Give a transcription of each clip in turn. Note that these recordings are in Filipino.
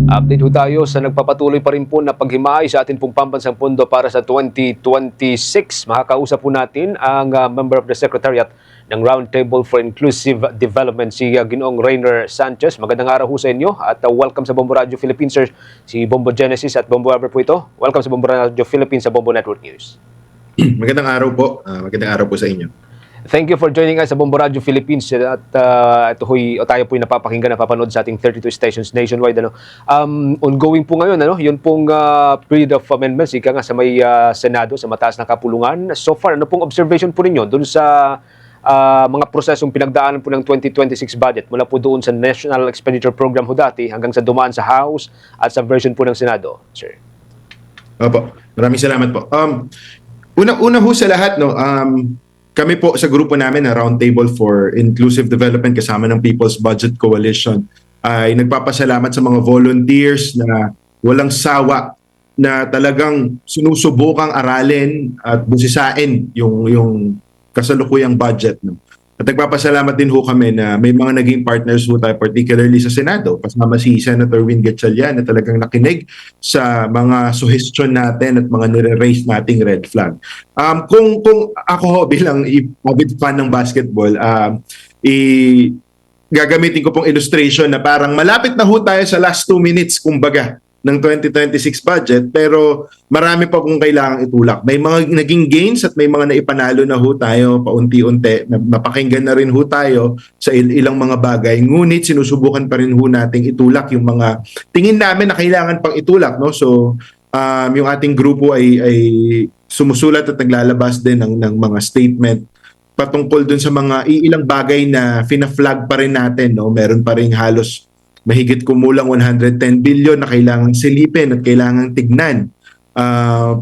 Update ho tayo sa nagpapatuloy pa rin po na paghimay sa ating pong pambansang pondo para sa 2026. Makakausap po natin ang member of the Secretariat ng Roundtable for Inclusive Development, si Ginoong Rainer Sanchez. Magandang araw ho sa inyo at welcome sa Bombo Radio Philippines, sir. Si Bombo Genesis at Bombo Albert po ito. Welcome sa Bombo Radio Philippines sa Bombo Network News. Magandang araw po. Magandang araw po sa inyo. Thank you for joining us sa Bombo Radio Philippines at tayo po'y napapakinggan, napapanood sa ating 32 stations nationwide. Ongoing po ngayon, yun pong period of amendments, ika nga sa may Senado, sa mataas na kapulungan. So far, ano pong observation po ninyo dun sa mga prosesong pinagdaanan po ng 2026 budget mula po doon sa National Expenditure Program ho dati hanggang sa dumaan sa House at sa version po ng Senado, sir? Opo, maraming salamat po. Una ho sa lahat, kami po sa grupo namin na Roundtable for Inclusive Development kasama ng People's Budget Coalition ay nagpapasalamat sa mga volunteers na walang sawa na talagang sinusubukang aralin at busisain yung kasalukuyang budget. At nagpapasalamat din ho kami na may mga naging partners ho tayo, particularly sa Senado, kasama si Senator Win Gatchalian na talagang nakinig sa mga suggestion natin at mga nire-raise nating red flag. Kung ako ho bilang avid fan ng basketball, gagamitin ko pong illustration na parang malapit na ho tayo sa last 2 minutes, kumbaga, ng 2026 budget, pero marami pa pong kailangang itulak. May mga naging gains at may mga naipanalo na ho tayo paunti-unti. Napakinggan na rin ho tayo sa ilang mga bagay. Ngunit sinusubukan pa rin ho nating itulak yung mga tingin namin na kailangan pang itulak. No? So, yung ating grupo ay sumusulat at naglalabas din ng mga statement patungkol dun sa mga ilang bagay na fina-flag pa rin natin. No? Meron pa rin halos mahigit kumulang 110 billion na kailangang silipin at kailangang tignan.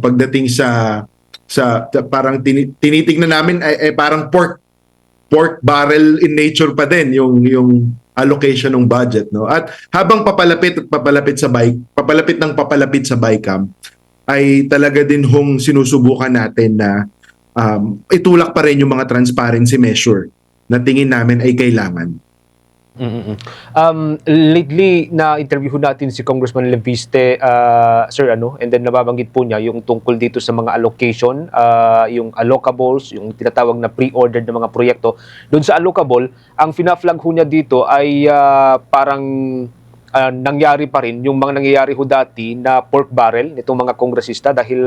Pagdating sa parang tinitignan namin ay parang pork barrel in nature pa din yung allocation ng budget, no. At habang papalapit sa BICAM ay talaga din hong sinusubukan natin na itulak pa rin yung mga transparency measure na tingin namin ay kailangan. Lately na interview natin si Congressman Lempiste, sir, and then nababanggit po niya yung tungkol dito sa mga allocation, yung allocables, yung tinatawag na pre-ordered na mga proyekto. Doon sa allocable, ang fina-flag ho niya dito ay parang nangyari pa rin yung mga nangyayari ho dati na pork barrel nitong mga kongresista dahil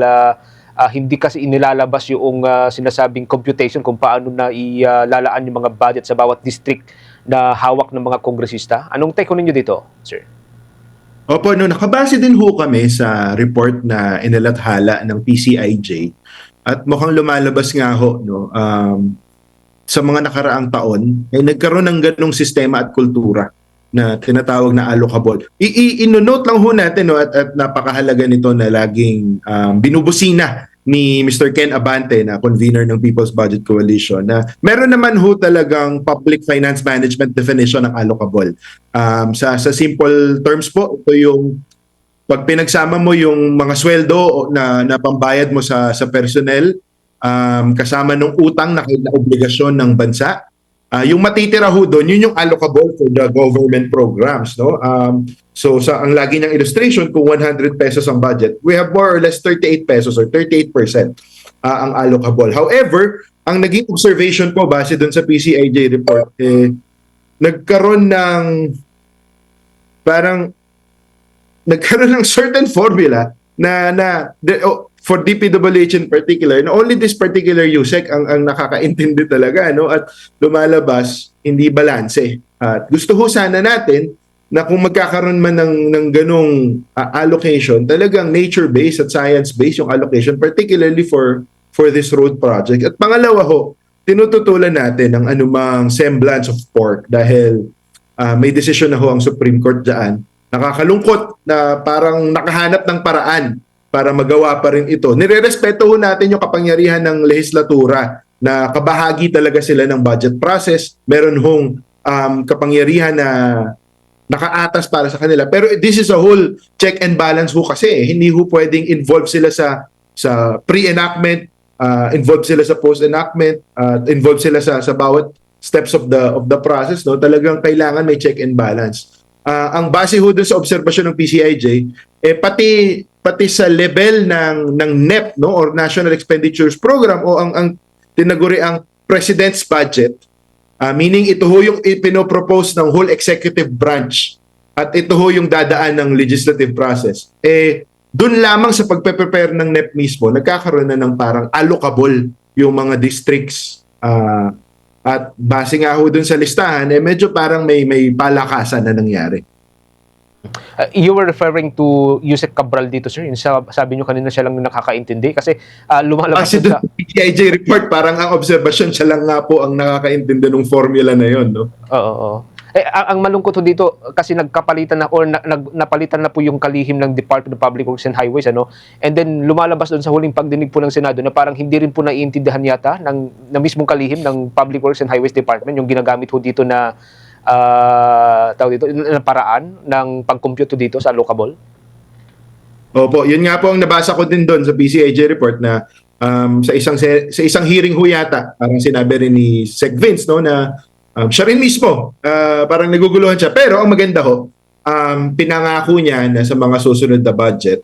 hindi kasi inilalabas yung sinasabing computation kung paano na ilalaan yung mga budget sa bawat district na hawak ng mga kongresista. Anong take ninyo dito, sir? Opo, nakabase din ho kami sa report na inalathala ng PCIJ at mukhang lumalabas nga ho sa mga nakaraang taon ay nagkaroon ng ganong sistema at kultura na tinatawag na allocable. Ino-note lang ho natin at napakahalaga nito na laging binubusina ni Mr. Ken Abante na convener ng People's Budget Coalition na meron naman ho talagang public finance management definition ng allocable. Sa simple terms po, ito yung pag pinagsama mo yung mga sweldo na pambayad mo sa personnel, kasama ng utang na obligasyon ng bansa, yung matitira ho doon, yun yung allocable for the government programs. No? So ang lagi niyang illustration, kung 100 pesos ang budget, we have more or less 38 pesos or 38% ang allocable. However, ang naging observation ko base doon sa PCIJ report, nagkaroon ng certain formula for DPWH in particular, na only this particular USEC ang nakakaintindi talaga, at lumalabas, hindi balanse. At gusto ho sana natin na kung magkakaroon man ng ganong allocation, talagang nature-based at science-based yung allocation, particularly for this road project. At pangalawa ho, tinututulan natin ang anumang semblance of pork dahil may desisyon na ho ang Supreme Court dyan. Nakakalungkot na parang nakahanap ng paraan para magawa pa rin ito. Nirerespeto ho natin yung kapangyarihan ng lehislatura na kabahagi talaga sila ng budget process. Meron hong kapangyarihan na nakaatas para sa kanila. Pero this is a whole check and balance ho kasi. Hindi ho pwedeng involve sila sa pre-enactment, involve sila sa post-enactment, involve sila sa bawat steps of the process. No? Talagang kailangan may check and balance. ang base ho dun sa obserbasyon ng PCIJ, pati sa level ng NEP, no, or National Expenditures Program, o ang tinaguri ang President's Budget, meaning ito ho yung ipinopropose ng whole executive branch at ito ho yung dadaan ng legislative process. Dun lamang sa pagpe-prepare ng NEP mismo, nagkakaroon na ng parang allocable yung mga districts. At base nga ho dun sa listahan, medyo parang may palakasan na nangyari. You were referring to Yusek Cabral dito, sir. Yung sabi nyo kanina siya lang yung nakakaintindi kasi lumalabas Kasi sa... dun sa PCIJ report, parang ang observation siya lang nga po ang nakakaintindi ng formula na yon, no? Oo. Ang malungkot ho dito kasi nagkapalitan na or napalitan na po yung kalihim ng Department of Public Works and Highways, ano, and then lumalabas doon sa huling pagdinig po ng Senado na parang hindi rin po naiintindihan yata na mismong kalihim ng Public Works and Highways Department yung ginagamit ho dito na tawag dito na paraan ng pag-compute dito sa allocable. Opo, yun nga po ang nabasa ko din doon sa PCIJ report na sa isang hearing ho yata, parang sinabi rin ni Sec Vince, no, na siya rin mismo, parang naguguluhan siya. Pero ang maganda ho, pinangako niya na sa mga susunod na budget,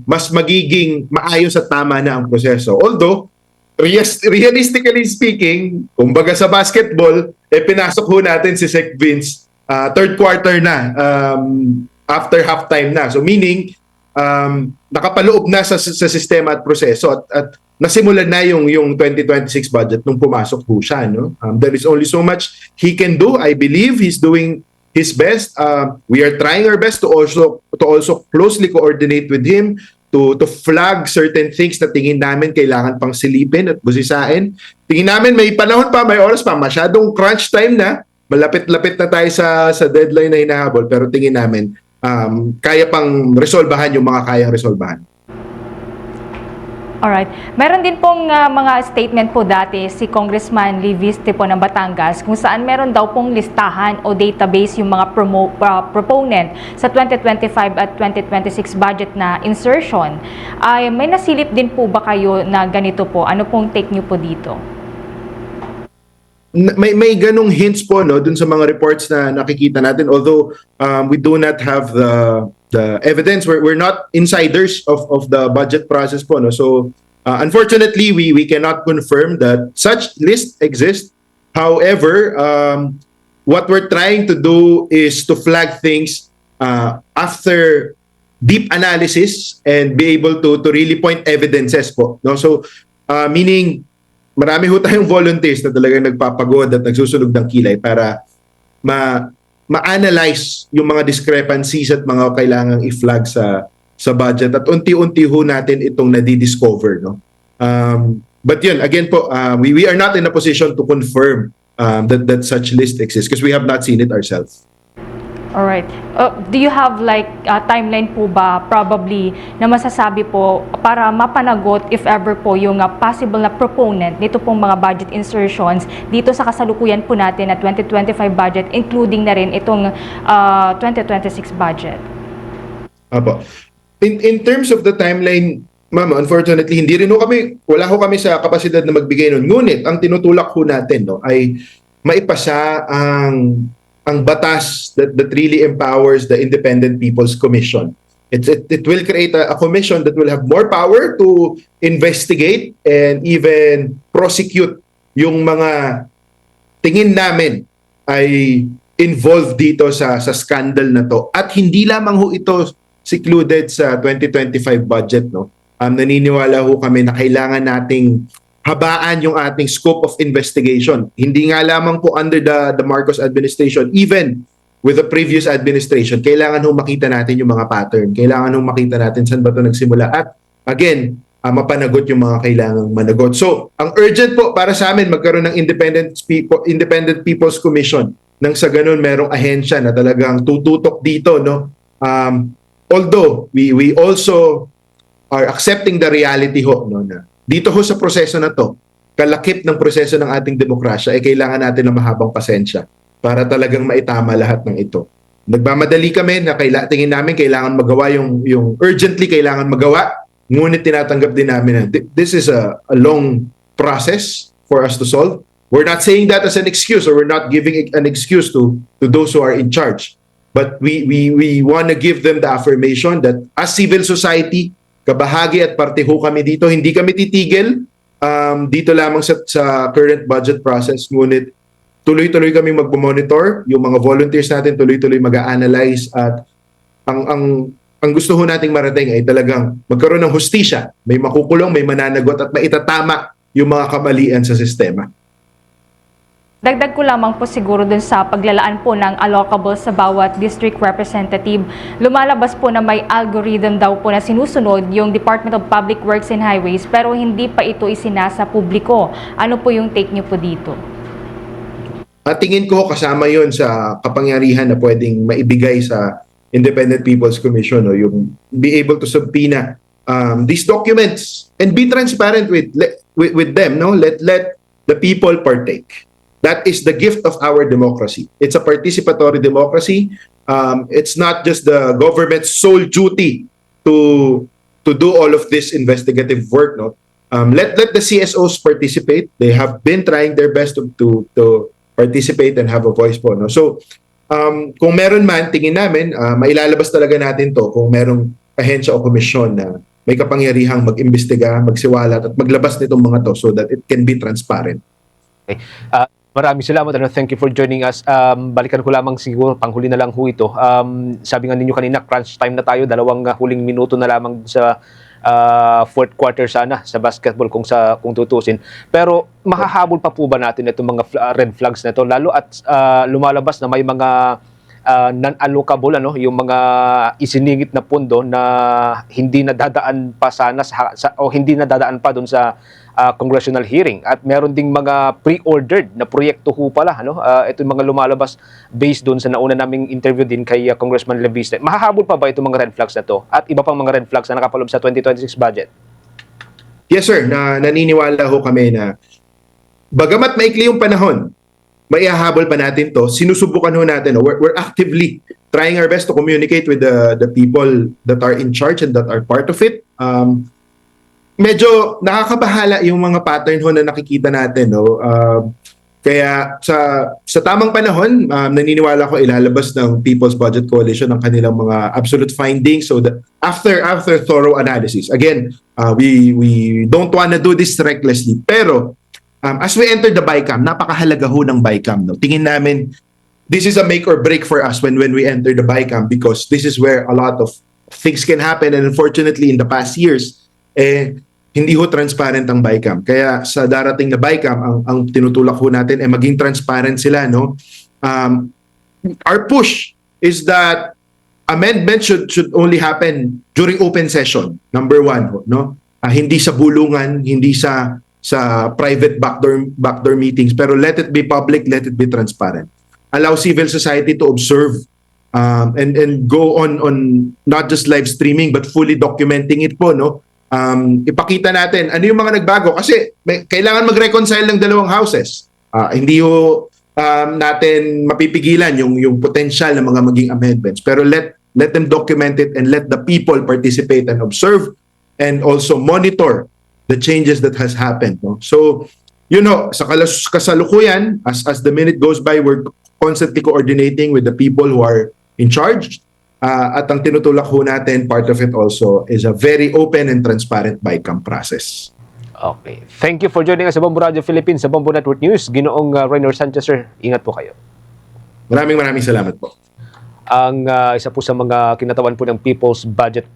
mas magiging maayos at tama na ang proseso. Although, realistically speaking, kumbaga sa basketball, pinasok ho natin si Sec Vince third quarter na, after halftime na. So meaning, nakapaloob na sa sistema at proseso at nasimulan na yung 2026 budget nung pumasok po siya, no? There is only so much he can do. I believe he's doing his best. We are trying our best to also closely coordinate with him to flag certain things na tingin namin kailangan pang silipin at busisain. Tingin namin may panahon pa, may oras pa, masyadong crunch time na, malapit-lapit na tayo sa deadline na hinahabol, pero tingin namin kaya pang resolbahan yung mga kayang resolbahan. Alright. Meron din pong mga statement po dati si Congressman Liviste po ng Batangas kung saan meron daw pong listahan o database yung mga proponent sa 2025 at 2026 budget na insertion. May nasilip din po ba kayo na ganito po? Ano pong take nyo po dito? May ganong hints po, no, dun sa mga reports na nakikita natin, although we do not have the evidence. We're not insiders of the budget process po, no? So unfortunately we cannot confirm that such list exists. However, what we're trying to do is to flag things after deep analysis and be able to really point evidences po, no? So meaning marami ho tayong volunteers na talagang nagpapagod at nagsusunog ng kilay para ma-analyze yung mga discrepancies at mga kailangang i-flag sa budget at unti-unti ho natin itong nadi-discover, no? But yun, again po, we are not in a position to confirm that such list exists because we have not seen it ourselves. Alright. Do you have like a timeline po ba probably na masasabi po para mapanagot if ever po yung possible na proponent nito pong mga budget insertions dito sa kasalukuyan po natin na 2025 budget including na rin itong 2026 budget? Apo. In terms of the timeline, ma'am, unfortunately wala ho kami sa kapasidad na magbigay nun. Ngunit ang tinutulak ho natin, no, ay maipasa ang batas that really empowers the Independent People's Commission. It will create a commission that will have more power to investigate and even prosecute yung mga tingin namin ay involved dito sa scandal na to. At hindi lamang ho ito secluded sa 2025 budget, no. Naniniwala ho kami na kailangan nating habaan yung ating scope of investigation. Hindi nga lamang po under the Marcos administration, even with the previous administration, kailangan hong makita natin yung mga pattern. Kailangan hong makita natin saan ba ito nagsimula. At again, mapanagot yung mga kailangang managot. So, ang urgent po para sa amin, magkaroon ng Independent People's Commission nang sa ganun merong ahensya na talagang tututok dito, no? Although, we also are accepting the reality ho, no, na dito ho sa proseso na to, kalakip ng proseso ng ating demokrasya, ay kailangan natin ng mahabang pasensya para talagang maitama lahat ng ito. Nagmamadali kami na tingin namin kailangan magawa yung urgently kailangan magawa, ngunit tinatanggap din namin na this is a long process for us to solve. We're not saying that as an excuse or we're not giving an excuse to those who are in charge. But we want to give them the affirmation that as civil society, kabahagi at parte ho kami dito. Hindi kami titigil dito lamang sa current budget process. Ngunit tuloy-tuloy kami magmonitor. Yung mga volunteers natin tuloy-tuloy mag-a-analyze at ang gusto ho nating marating ay talagang magkaroon ng hustisya. May makukulong, may mananagot at maitatama yung mga kamalian sa sistema. Dagdag ko lamang po siguro dun sa paglalaan po ng allocable sa bawat district representative. Lumalabas po na may algorithm daw po na sinusunod yung Department of Public Works and Highways pero hindi pa ito isinasa publiko. Ano po yung take niyo po dito? At tingin ko kasama yon sa kapangyarihan na pwedeng maibigay sa Independent People's Commission, no? Yung be able to subpoena these documents and be transparent with them, no? Let the people partake. That is the gift of our democracy. It's a participatory democracy. It's not just the government's sole duty to do all of this investigative work. No, let the CSOs participate. They have been trying their best to participate and have a voice po. No, so kung meron man, tingin namin, mailalabas talaga natin to kung merong ahensya o komisyon na may kapangyarihang mag-imbestiga, magsiwalat at maglabas nitong mga to so that it can be transparent. Okay. Maraming salamat. Thank you for joining us. Balikan ko lamang siguro, panghuli na lang ho ito. Sabi nga ninyo kanina, crunch time na tayo. 2 huling minuto na lamang sa fourth quarter sana sa basketball kung tutusin. Pero mahahabol pa po ba natin itong mga red flags na ito? Lalo at lumalabas na may mga non-allocable, yung mga isiningit na pondo na hindi nadadaan pa sana o hindi nadadaan pa doon sa congressional hearing, at meron ding mga pre-ordered na proyekto ho pala, ito yung mga lumalabas based doon sa nauna naming interview din kay Congressman Leviste. Mahahabol pa ba itong mga red flags na to at iba pang mga red flags na nakapaloob sa 2026 budget? Yes sir, naniniwala ho kami na bagamat maikli yung panahon, maihahabol pa natin to. Sinusubukan ho natin. We're actively trying our best to communicate with the people that are in charge and that are part of it. Medyo nakakabahala yung mga pattern ho na nakikita natin. No? Kaya sa tamang panahon, naniniwala ko ilalabas ng People's Budget Coalition ang kanilang mga absolute findings. So that after thorough analysis, again, we don't wanna do this recklessly. Pero as we enter the BICAM, napakahalaga ho ng BICAM. No? Tingin namin, this is a make or break for us when we enter the BICAM because this is where a lot of things can happen. And unfortunately, in the past years, hindi ho transparent ang BICAM. Kaya sa darating na BICAM, ang tinutulak ho natin ay maging transparent sila. No? Our push is that amendment should only happen during open session, number one. Ho, no? Hindi sa bulungan, hindi sa private backdoor meetings, pero let it be public, let it be transparent. Allow civil society to observe and go on not just live streaming but fully documenting it po, no? Ipakita natin ano yung mga nagbago kasi kailangan mag-reconcile ng dalawang houses. Hindi ho natin mapipigilan yung potential ng mga maging amendments, pero let them document it and let the people participate and observe and also monitor the changes that has happened. No? So, sa kasalukuyan, as the minute goes by, we're constantly coordinating with the people who are in charge. At ang tinutulak ho natin, part of it also, is a very open and transparent BICAM process. Okay. Thank you for joining us sa Bombo Radio Philippines, sa Bombo Network News. Ginoong Rainer Sanchez, sir. Ingat po kayo. Maraming salamat po. Ang isa po sa mga kinatawan po ng People's Budget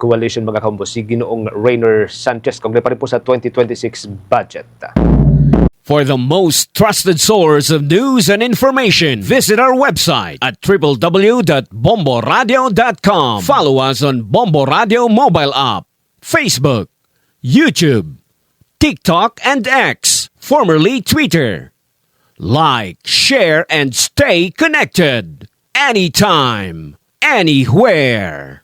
Coalition, mga kaumbo, si Ginoong Rainer Sanchez. Kongre pa rin po sa 2026 budget. For the most trusted source of news and information, visit our website at www.bomboradio.com. Follow us on Bombo Radio mobile app, Facebook, YouTube, TikTok, and X, formerly Twitter. Like, share, and stay connected. Anytime, anywhere.